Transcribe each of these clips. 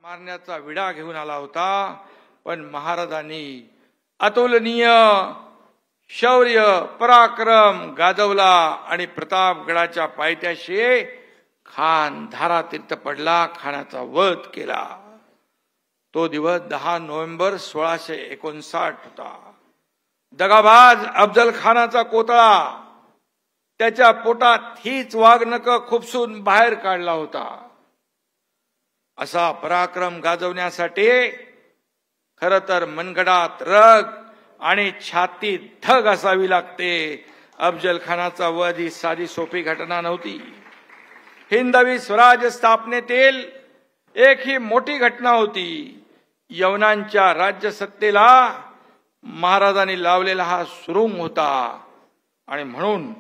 मारण्याचा विडा घेऊन आला होता, पण महाराजांनी अतुलनीय शौर्य पराक्रम गाजवला आणि प्रतापगडाच्या पायथ्याशी खान धारातीर्थ पडला, खानाचा वध केला। तो दिवस 10 नोव्हेंबर 1659 होता। दगाबाज अफजल खानाचा कोतळा त्याच्या पोटात हीच वाघनक खुपसून बाहेर काढला होता। असा पराक्रम गाजवण्यासाठी खर तर मनगडात रग आणि छातीत धग असावी लागते। अफजल खानाचा वध ही साधी सोपी घटना नव्हती। हिंदवी स्वराज्य स्थापनेतील एक ही मोठी घटना होती। यवनांच्या राज्य सत्तेला महाराजांनी लावलेला हा सुरुंग होता आणि म्हणून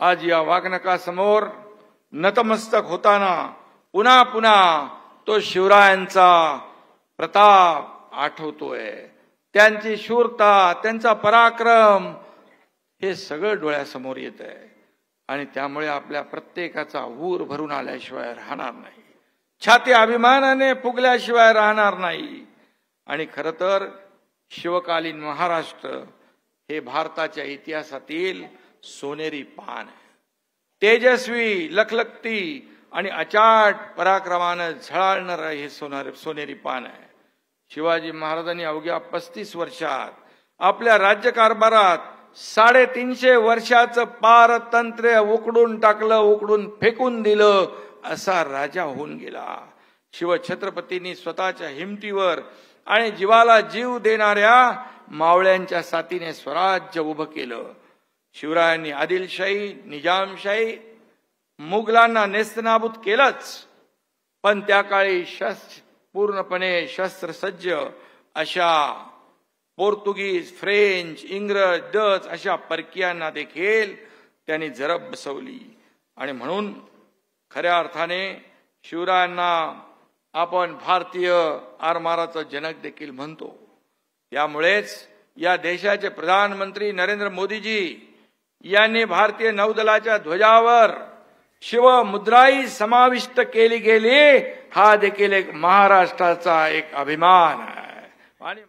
आज या वाघनकासमोर नतमस्तक होताना पुन्हा पुन्हा तो शिवरायांचा प्रताप आठवतोय, त्यांची शूरता, त्यांचा पराक्रम हे सगळं डोळ्यासमोर येत आहे आणि त्यामुळे आपल्या प्रत्येकाचा ऊर भरून आल्याशिवाय राहणार नाही, छाती अभिमानाने फुगल्याशिवाय राहणार नाही। आणि खर तर शिवकालीन महाराष्ट्र हे भारताच्या इतिहासातील सोनेरी पान आहे। तेजस्वी, लखलखती आणि अचाट पराक्रमाने झळाळणारं हे सोनेरी पान आहे। शिवाजी महाराजांनी अवघ्या 35 वर्षात आपल्या राज्यकारभारात 350 वर्षाचं पारतंत्र्य उकडून टाकलं, उकडून फेकून दिलं असा राजा होऊन गेला। शिवछत्रपतींनी स्वतःच्या हिमतीवर आणि जीवाला जीव देणाऱ्या मावळ्यांच्या साथीने स्वराज्य उभं केलं। शिवरायांनी आदिलशाही, निजामशाही, मुघलांना नेस्तनाबूत केलंच, पण त्या काळी पूर्णपणे शस्त्रसज्ज अशा पोर्तुगीज, फ्रेंच, इंग्रज, डच अशा परकीयांना देखील त्यांनी जरब बसवली। आणि म्हणून खऱ्या अर्थाने शिवरायांना आपण भारतीय आरमाराचा जनक देखील म्हणतो। त्यामुळेच या देशाचे प्रधानमंत्री नरेंद्र मोदीजी यांनी भारतीय नौदलाच्या ध्वजावर शिवमुद्राही समाविष्ट केली गेली, हा देखील एक महाराष्ट्राचा एक अभिमान आहे। आणि